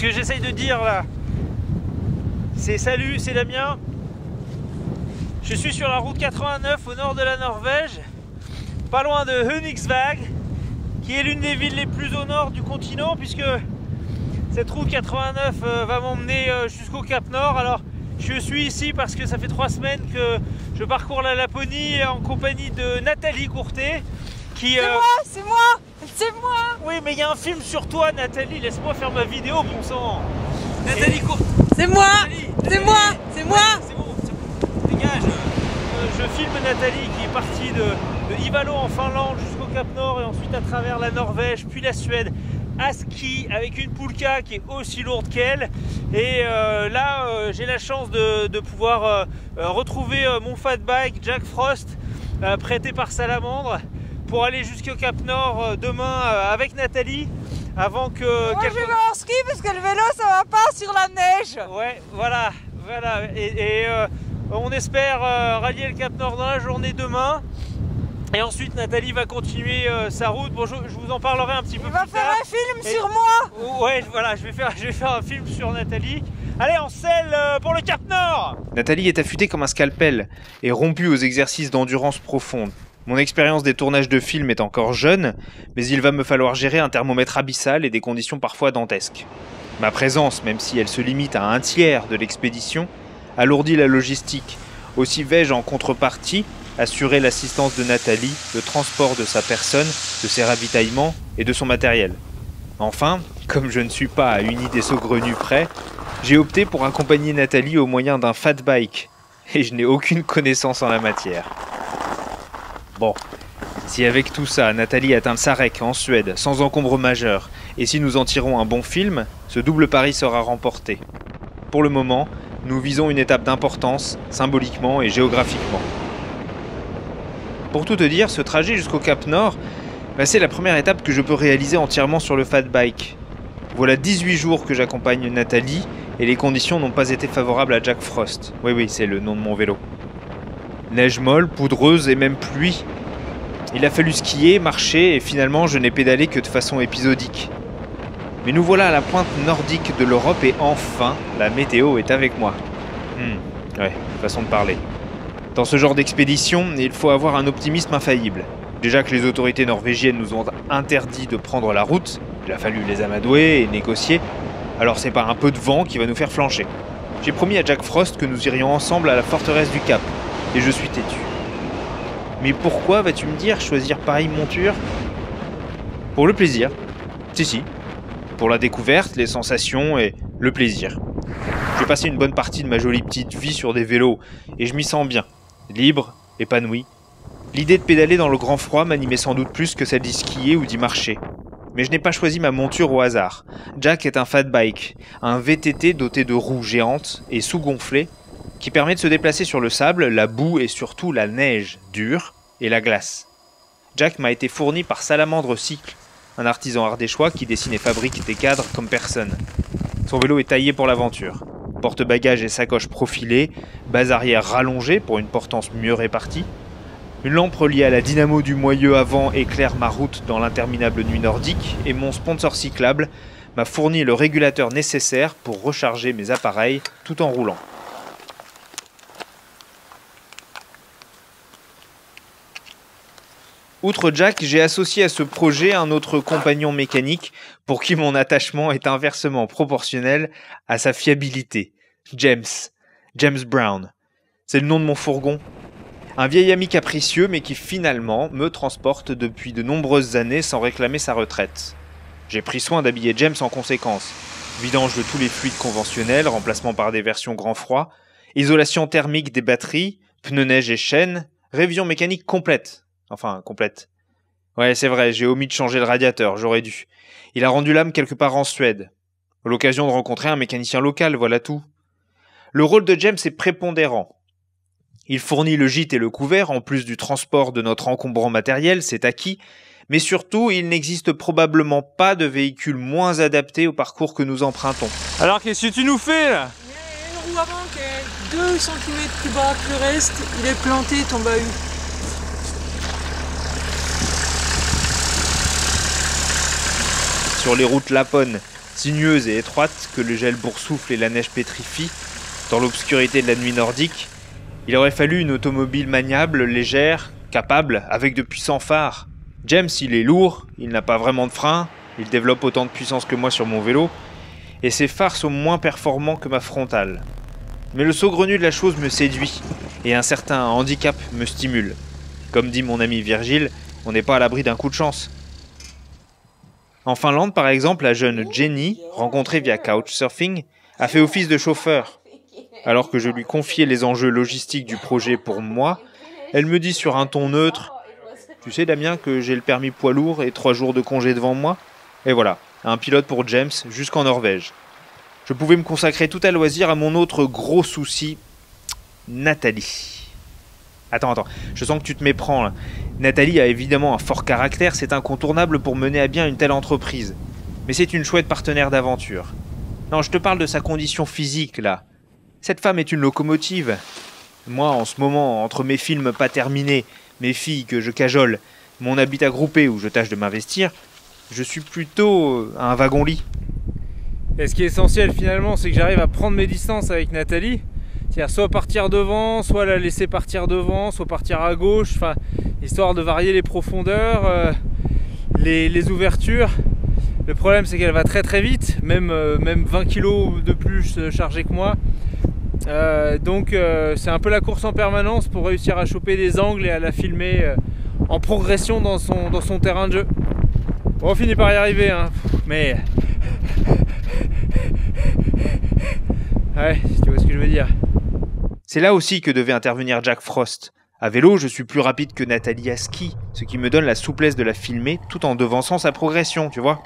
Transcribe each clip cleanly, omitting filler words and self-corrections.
que j'essaye de dire là, c'est salut, c'est Damien. Je suis sur la route 89 au nord de la Norvège, pas loin de Hönigsvåg, qui est l'une des villes les plus au nord du continent, puisque cette route 89 va m'emmener jusqu'au Cap Nord. Alors je suis ici parce que ça fait 3 semaines que je parcours la Laponie en compagnie de Nathalie Courtet. Qui, c'est moi. Oui, mais il y a un film sur toi, Nathalie. Laisse-moi faire ma vidéo, bon sang. Nathalie Courtet. C'est moi. C'est bon, dégage. Je filme Nathalie qui est partie de Ivalo en Finlande jusqu'au Cap Nord et ensuite à travers la Norvège, puis la Suède, à ski avec une Pulka qui est aussi lourde qu'elle. Et là, j'ai la chance de pouvoir retrouver mon fat bike Jack Frost, prêté par Salamandre, pour aller jusqu'au Cap Nord demain avec Nathalie, avant que... Moi je vais en ski parce que le vélo ça va pas sur la neige. Ouais, voilà. Et on espère rallier le Cap Nord dans la journée demain. Et ensuite Nathalie va continuer sa route. Bon, je vous en parlerai un petit peu plus tard. Il va faire un film sur moi. Ouais, voilà, je vais faire un film sur Nathalie. Allez, on selle pour le Cap Nord. Nathalie est affûtée comme un scalpel et rompue aux exercices d'endurance profonde. Mon expérience des tournages de films est encore jeune, mais il va me falloir gérer un thermomètre abyssal et des conditions parfois dantesques. Ma présence, même si elle se limite à 1/3 de l'expédition, alourdit la logistique. Aussi vais-je en contrepartie assurer l'assistance de Nathalie, le transport de sa personne, de ses ravitaillements et de son matériel. Enfin, comme je ne suis pas à une idée saugrenue près, j'ai opté pour accompagner Nathalie au moyen d'un fat bike, et je n'ai aucune connaissance en la matière. Bon, si avec tout ça, Nathalie atteint le Sarek en Suède, sans encombre majeur, et si nous en tirons un bon film, ce double pari sera remporté. Pour le moment, nous visons une étape d'importance, symboliquement et géographiquement. Pour tout te dire, ce trajet jusqu'au Cap Nord, c'est la première étape que je peux réaliser entièrement sur le fat bike. Voilà 18 jours que j'accompagne Nathalie, et les conditions n'ont pas été favorables à Jack Frost. Oui, c'est le nom de mon vélo. Neige molle, poudreuse et même pluie. Il a fallu skier, marcher et finalement je n'ai pédalé que de façon épisodique. Mais nous voilà à la pointe nordique de l'Europe et enfin, la météo est avec moi. Ouais, façon de parler. Dans ce genre d'expédition, il faut avoir un optimisme infaillible. Déjà que les autorités norvégiennes nous ont interdit de prendre la route, il a fallu les amadouer et négocier, alors c'est pas un peu de vent qui va nous faire flancher. J'ai promis à Jack Frost que nous irions ensemble à la forteresse du Cap. Et je suis têtu. Mais pourquoi, vas-tu me dire, choisir pareille monture? Pour le plaisir. Si. Pour la découverte, les sensations et le plaisir. J'ai passé une bonne partie de ma jolie petite vie sur des vélos, et je m'y sens bien. Libre, épanoui. L'idée de pédaler dans le grand froid m'animait sans doute plus que celle d'y skier ou d'y marcher. Mais je n'ai pas choisi ma monture au hasard. Jack est un fat bike, un VTT doté de roues géantes et sous-gonflées, qui permet de se déplacer sur le sable, la boue et surtout la neige dure et la glace. Jack m'a été fourni par Salamandre Cycle, un artisan ardéchois qui dessine et fabrique des cadres comme personne. Son vélo est taillé pour l'aventure. Porte-bagages et sacoches profilées, base arrière rallongée pour une portance mieux répartie. Une lampe reliée à la dynamo du moyeu avant éclaire ma route dans l'interminable nuit nordique et mon sponsor cyclable m'a fourni le régulateur nécessaire pour recharger mes appareils tout en roulant. Outre Jack, j'ai associé à ce projet un autre compagnon mécanique pour qui mon attachement est inversement proportionnel à sa fiabilité. James Brown. C'est le nom de mon fourgon. Un vieil ami capricieux mais qui finalement me transporte depuis de nombreuses années sans réclamer sa retraite. J'ai pris soin d'habiller James en conséquence. Vidange de tous les fluides conventionnels, remplacement par des versions grand froid, isolation thermique des batteries, pneus neige et chaînes, révision mécanique complète. Enfin, complète. Ouais, c'est vrai, j'ai omis de changer le radiateur, j'aurais dû. Il a rendu l'âme quelque part en Suède. À l'occasion de rencontrer un mécanicien local, voilà tout. Le rôle de James est prépondérant. Il fournit le gîte et le couvert, en plus du transport de notre encombrant matériel, c'est acquis, mais surtout, il n'existe probablement pas de véhicule moins adapté au parcours que nous empruntons. Alors, qu'est-ce que tu nous fais, là? Il y a une roue avant qui est 2 cm plus bas que le reste, il est planté ton bahut. Sur les routes laponnes, sinueuse et étroite que le gel boursoufle et la neige pétrifient, dans l'obscurité de la nuit nordique, il aurait fallu une automobile maniable, légère, capable, avec de puissants phares. James, il est lourd, il n'a pas vraiment de frein, il développe autant de puissance que moi sur mon vélo, et ses phares sont moins performants que ma frontale. Mais le saugrenu de la chose me séduit, et un certain handicap me stimule. Comme dit mon ami Virgile, on n'est pas à l'abri d'un coup de chance. En Finlande, par exemple, la jeune Jenny, rencontrée via Couchsurfing, a fait office de chauffeur. Alors que je lui confiais les enjeux logistiques du projet pour moi, elle me dit sur un ton neutre « Tu sais Damien que j'ai le permis poids lourd et 3 jours de congé devant moi ?» Et voilà, un pilote pour James jusqu'en Norvège. Je pouvais me consacrer tout à loisir à mon autre gros souci, Nathalie. Attends, je sens que tu te méprends là. Nathalie a évidemment un fort caractère, c'est incontournable pour mener à bien une telle entreprise. Mais c'est une chouette partenaire d'aventure. Non, je te parle de sa condition physique là. Cette femme est une locomotive. Moi, en ce moment, entre mes films pas terminés, mes filles que je cajole, mon habitat groupé où je tâche de m'investir, je suis plutôt un wagon-lit. Et ce qui est essentiel finalement, c'est que j'arrive à prendre mes distances avec Nathalie. C'est-à-dire soit partir devant, soit la laisser partir devant, soit partir à gauche, enfin, histoire de varier les profondeurs, les ouvertures. Le problème c'est qu'elle va très très vite, même 20 kg de plus chargée que moi. Donc c'est un peu la course en permanence pour réussir à choper des angles et à la filmer en progression dans son terrain de jeu. Bon, on finit par y arriver, hein, mais... Ouais, si tu vois ce que je veux dire. C'est là aussi que devait intervenir Jack Frost. À vélo, je suis plus rapide que Nathalie à ski, ce qui me donne la souplesse de la filmer tout en devançant sa progression, tu vois.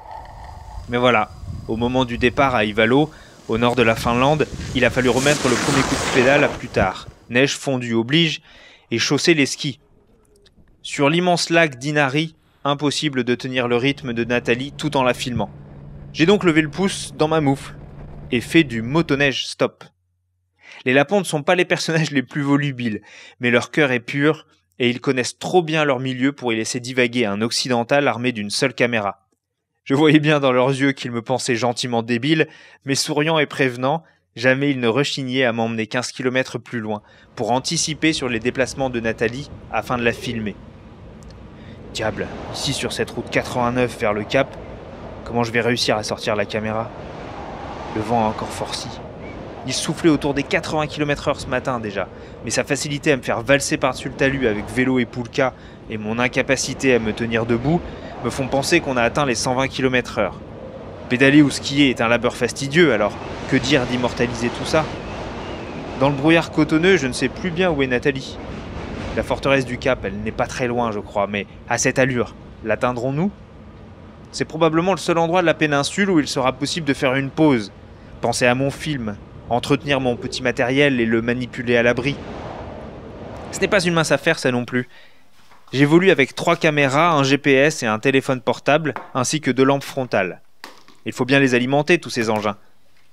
Mais voilà, au moment du départ à Ivalo, au nord de la Finlande, il a fallu remettre le premier coup de pédale à plus tard. Neige fondue oblige, et chausser les skis. Sur l'immense lac d'Inari, impossible de tenir le rythme de Nathalie tout en la filmant. J'ai donc levé le pouce dans ma moufle, et fait du motoneige stop. Les lapons ne sont pas les personnages les plus volubiles, mais leur cœur est pur, et ils connaissent trop bien leur milieu pour y laisser divaguer un occidental armé d'une seule caméra. Je voyais bien dans leurs yeux qu'ils me pensaient gentiment débile, mais souriant et prévenant, jamais ils ne rechignaient à m'emmener 15 km plus loin, pour anticiper sur les déplacements de Nathalie afin de la filmer. Diable, ici sur cette route 89 vers le Cap, comment je vais réussir à sortir la caméra ? Le vent a encore forci. Il soufflait autour des 80 km/h ce matin déjà, mais sa facilité à me faire valser par-dessus le talus avec vélo et poulka et mon incapacité à me tenir debout me font penser qu'on a atteint les 120 km/h. Pédaler ou skier est un labeur fastidieux, alors que dire d'immortaliser tout ça ? Dans le brouillard cotonneux, je ne sais plus bien où est Nathalie. La forteresse du Cap, elle n'est pas très loin je crois, mais à cette allure, l'atteindrons-nous ? C'est probablement le seul endroit de la péninsule où il sera possible de faire une pause, penser à mon film, entretenir mon petit matériel et le manipuler à l'abri. Ce n'est pas une mince affaire ça non plus. J'évolue avec 3 caméras, un GPS et un téléphone portable, ainsi que 2 lampes frontales. Il faut bien les alimenter tous ces engins.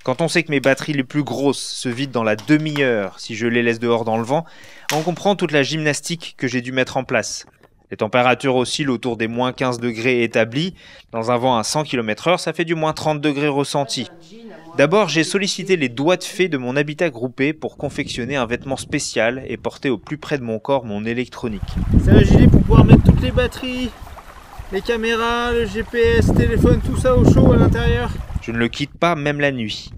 Quand on sait que mes batteries les plus grosses se vident dans la demi-heure si je les laisse dehors dans le vent, on comprend toute la gymnastique que j'ai dû mettre en place. Les températures oscillent autour des moins 15 degrés établis. Dans un vent à 100 km/h, ça fait du moins 30 degrés ressentis. D'abord, j'ai sollicité les doigts de fée de mon habitat groupé pour confectionner un vêtement spécial et porter au plus près de mon corps mon électronique. Ça va Gilles pour pouvoir mettre toutes les batteries, les caméras, le GPS, téléphone, tout ça au chaud à l'intérieur. Je ne le quitte pas même la nuit.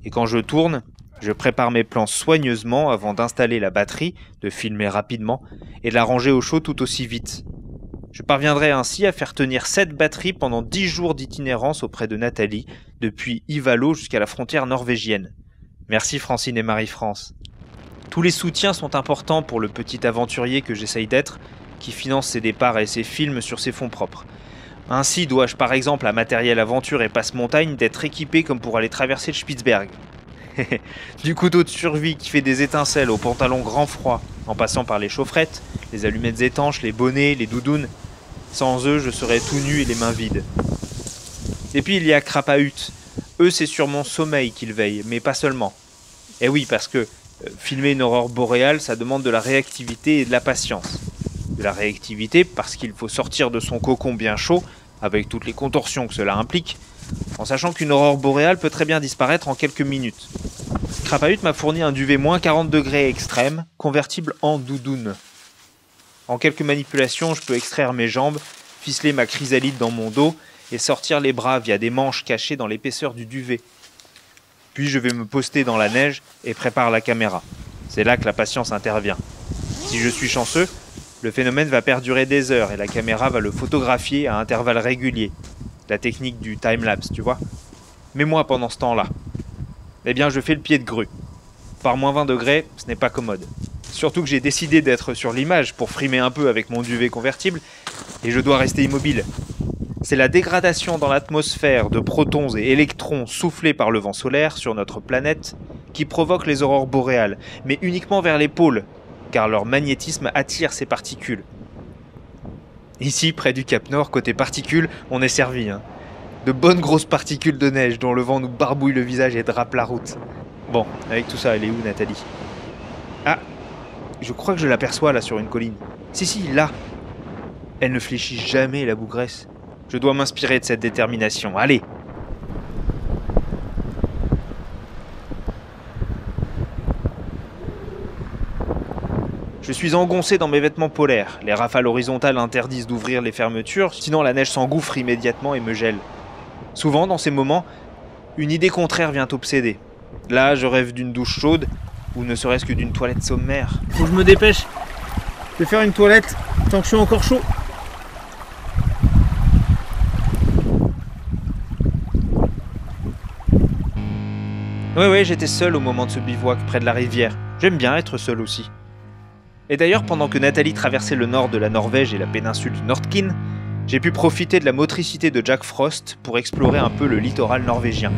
Et quand je tourne, je prépare mes plans soigneusement avant d'installer la batterie, de filmer rapidement et de la ranger au chaud tout aussi vite. Je parviendrai ainsi à faire tenir cette batterie pendant 10 jours d'itinérance auprès de Nathalie, depuis Ivalo jusqu'à la frontière norvégienne. Merci Francine et Marie-France. Tous les soutiens sont importants pour le petit aventurier que j'essaye d'être, qui finance ses départs et ses films sur ses fonds propres. Ainsi dois-je par exemple à Matériel Aventure et Passe-Montagne d'être équipé comme pour aller traverser le Spitzberg. Du couteau de survie qui fait des étincelles aux pantalons grand froid, en passant par les chaufferettes, les allumettes étanches, les bonnets, les doudounes. Sans eux, je serais tout nu et les mains vides. Et puis il y a Crapahut. Eux, c'est sur mon sommeil qu'ils veillent, mais pas seulement. Et oui, parce que filmer une aurore boréale, ça demande de la réactivité et de la patience. De la réactivité parce qu'il faut sortir de son cocon bien chaud, avec toutes les contorsions que cela implique, en sachant qu'une aurore boréale peut très bien disparaître en quelques minutes. Crapahut m'a fourni un duvet moins 40 degrés extrême, convertible en doudoune. En quelques manipulations, je peux extraire mes jambes, ficeler ma chrysalide dans mon dos et sortir les bras via des manches cachées dans l'épaisseur du duvet. Puis je vais me poster dans la neige et prépare la caméra. C'est là que la patience intervient. Si je suis chanceux, le phénomène va perdurer des heures et la caméra va le photographier à intervalles réguliers. La technique du time-lapse, tu vois. Mais moi, pendant ce temps-là, eh bien, je fais le pied de grue. Par moins 20 degrés, ce n'est pas commode. Surtout que j'ai décidé d'être sur l'image pour frimer un peu avec mon duvet convertible et je dois rester immobile. C'est la dégradation dans l'atmosphère de protons et électrons soufflés par le vent solaire sur notre planète qui provoque les aurores boréales, mais uniquement vers les pôles, car leur magnétisme attire ces particules. Ici, près du Cap Nord, côté particules, on est servi. De bonnes grosses particules de neige dont le vent nous barbouille le visage et drape la route. Bon, avec tout ça, elle est où, Nathalie? Ah, je crois que je l'aperçois là sur une colline. Si, là. Elle ne fléchit jamais, la bougresse. Je dois m'inspirer de cette détermination. Allez! Je suis engoncé dans mes vêtements polaires. Les rafales horizontales interdisent d'ouvrir les fermetures, sinon la neige s'engouffre immédiatement et me gèle. Souvent, dans ces moments, une idée contraire vient obséder. Là, je rêve d'une douche chaude, ou ne serait-ce que d'une toilette sommaire. Faut que je me dépêche. Je vais faire une toilette tant que je suis encore chaud. Oui, j'étais seul au moment de ce bivouac près de la rivière. J'aime bien être seul aussi. Et d'ailleurs, pendant que Nathalie traversait le nord de la Norvège et la péninsule du Nordkinn, j'ai pu profiter de la motricité de Jack Frost pour explorer un peu le littoral norvégien.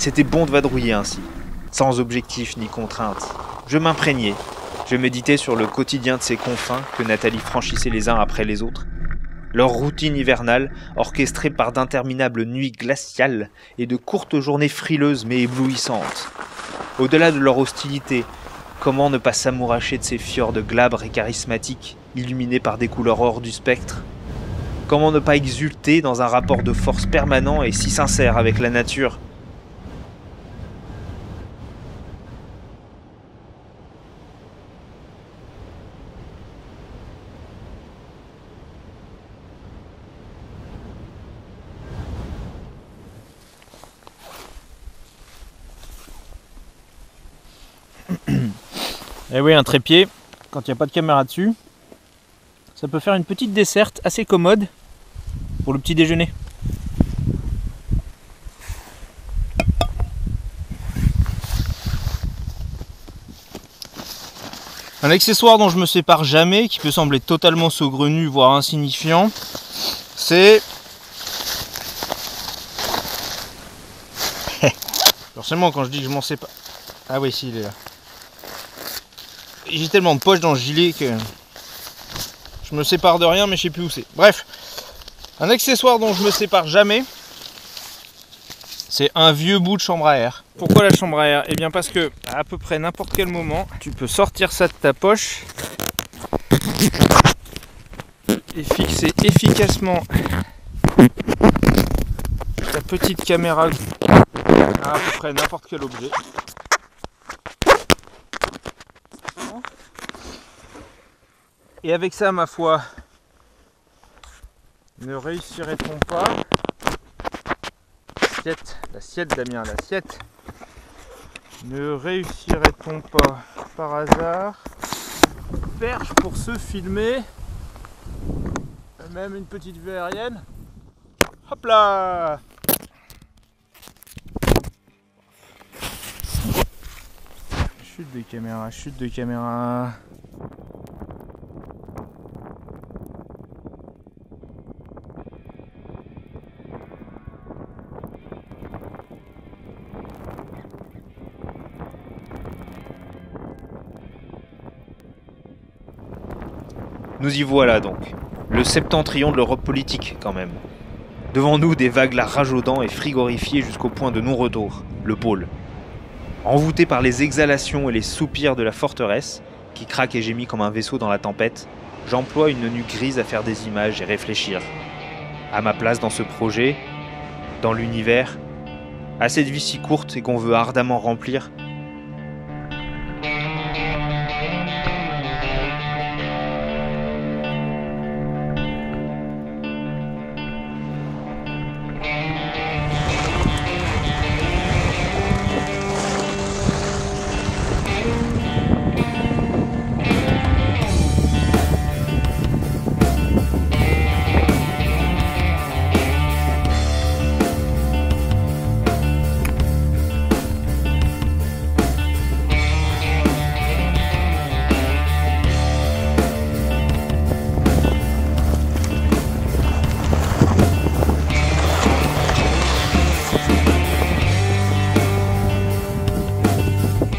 C'était bon de vadrouiller ainsi, sans objectif ni contrainte. Je m'imprégnais, je méditais sur le quotidien de ces confins que Nathalie franchissait les uns après les autres. Leur routine hivernale, orchestrée par d'interminables nuits glaciales et de courtes journées frileuses mais éblouissantes. Au-delà de leur hostilité, comment ne pas s'amouracher de ces fjords glabres et charismatiques, illuminés par des couleurs hors du spectre? Comment ne pas exulter dans un rapport de force permanent et si sincère avec la nature? Et oui, un trépied, quand il n'y a pas de caméra dessus, ça peut faire une petite desserte assez commode pour le petit déjeuner. Un accessoire dont je me sépare jamais, qui peut sembler totalement saugrenu, voire insignifiant, c'est... Forcément, quand je dis que je m'en sépare... Ah oui, si, il est là. J'ai tellement de poches dans le gilet que je me sépare de rien, mais je sais plus où c'est. Bref, un accessoire dont je me sépare jamais, c'est un vieux bout de chambre à air. Pourquoi la chambre à air? Eh bien parce que à peu près n'importe quel moment, tu peux sortir ça de ta poche et fixer efficacement ta petite caméra à peu près n'importe quel objet. Et avec ça, ma foi, ne réussirait-on pas, l'assiette Damien, l'assiette, ne réussirait-on pas par hasard perche pour se filmer, même une petite vue aérienne, hop là, chute de caméra, chute de caméra. Nous y voilà donc, le septentrion de l'Europe politique quand même. Devant nous, des vagues la rage aux dents et frigorifiées jusqu'au point de non-retour, le pôle. Envoûté par les exhalations et les soupirs de la forteresse, qui craque et gémit comme un vaisseau dans la tempête, j'emploie une nuque grise à faire des images et réfléchir. À ma place dans ce projet, dans l'univers, à cette vie si courte et qu'on veut ardemment remplir.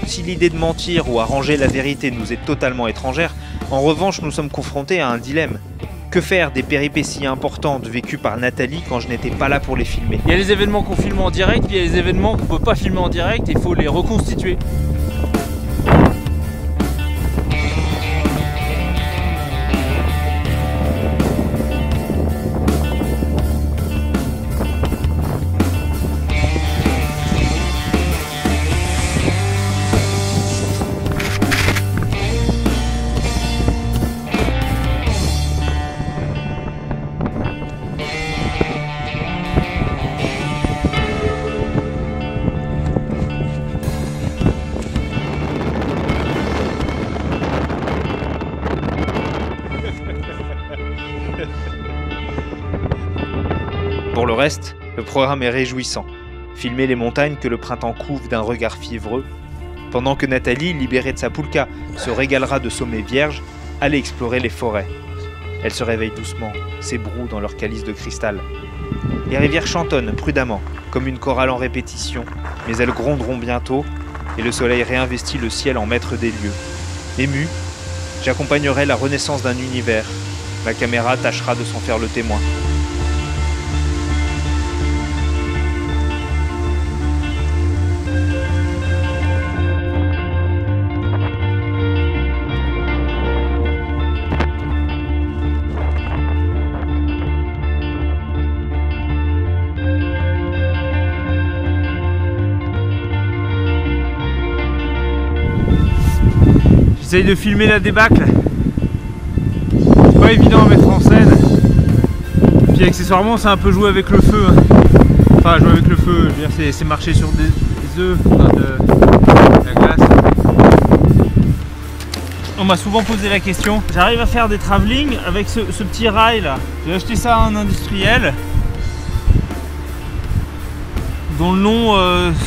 Si l'idée de mentir ou arranger la vérité nous est totalement étrangère, en revanche nous sommes confrontés à un dilemme. Que faire des péripéties importantes vécues par Nathalie quand je n'étais pas là pour les filmer? Il y a les événements qu'on filme en direct, puis il y a les événements qu'on peut pas filmer en direct et il faut les reconstituer. Pour le reste, le programme est réjouissant. Filmer les montagnes que le printemps couvre d'un regard fiévreux, pendant que Nathalie, libérée de sa poulka, se régalera de sommets vierges, aller explorer les forêts. Elle se réveille doucement, s'ébroue dans leur calice de cristal. Les rivières chantonnent prudemment, comme une chorale en répétition, mais elles gronderont bientôt, et le soleil réinvestit le ciel en maître des lieux. Ému, j'accompagnerai la renaissance d'un univers. Ma caméra tâchera de s'en faire le témoin. J'essaye de filmer la débâcle. C'est pas évident à mettre en scène. Puis accessoirement, c'est un peu jouer avec le feu. Enfin, jouer avec le feu, je veux dire, c'est marcher sur des œufs, enfin, de la glace. On m'a souvent posé la question. J'arrive à faire des travelling avec ce petit rail là. J'ai acheté ça à un industriel dont le nom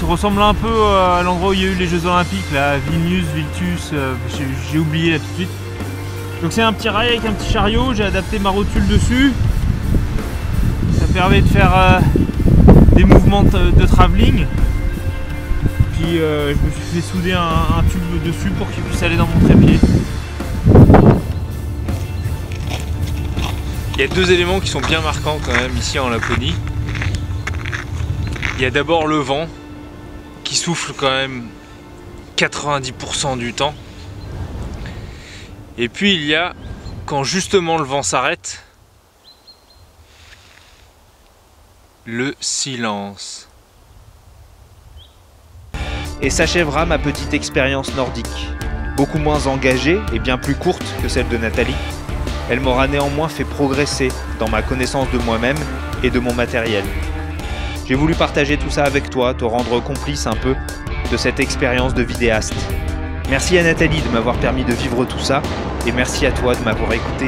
ressemble un peu à l'endroit où il y a eu les Jeux Olympiques, là, Vilnius, Viltus, j'ai oublié là tout de suite. Donc c'est un petit rail avec un petit chariot, j'ai adapté ma rotule dessus. Ça permet de faire des mouvements de travelling. Puis je me suis fait souder un tube dessus pour qu'il puisse aller dans mon trépied. Il y a deux éléments qui sont bien marquants quand même ici en Laponie. Il y a d'abord le vent qui souffle quand même 90% du temps. Et puis il y a, quand justement le vent s'arrête, Le silence. Et s'achèvera ma petite expérience nordique. Beaucoup moins engagée et bien plus courte que celle de Nathalie. Elle m'aura néanmoins fait progresser dans ma connaissance de moi-même et de mon matériel. J'ai voulu partager tout ça avec toi, te rendre complice un peu de cette expérience de vidéaste. Merci à Nathalie de m'avoir permis de vivre tout ça, et merci à toi de m'avoir écouté.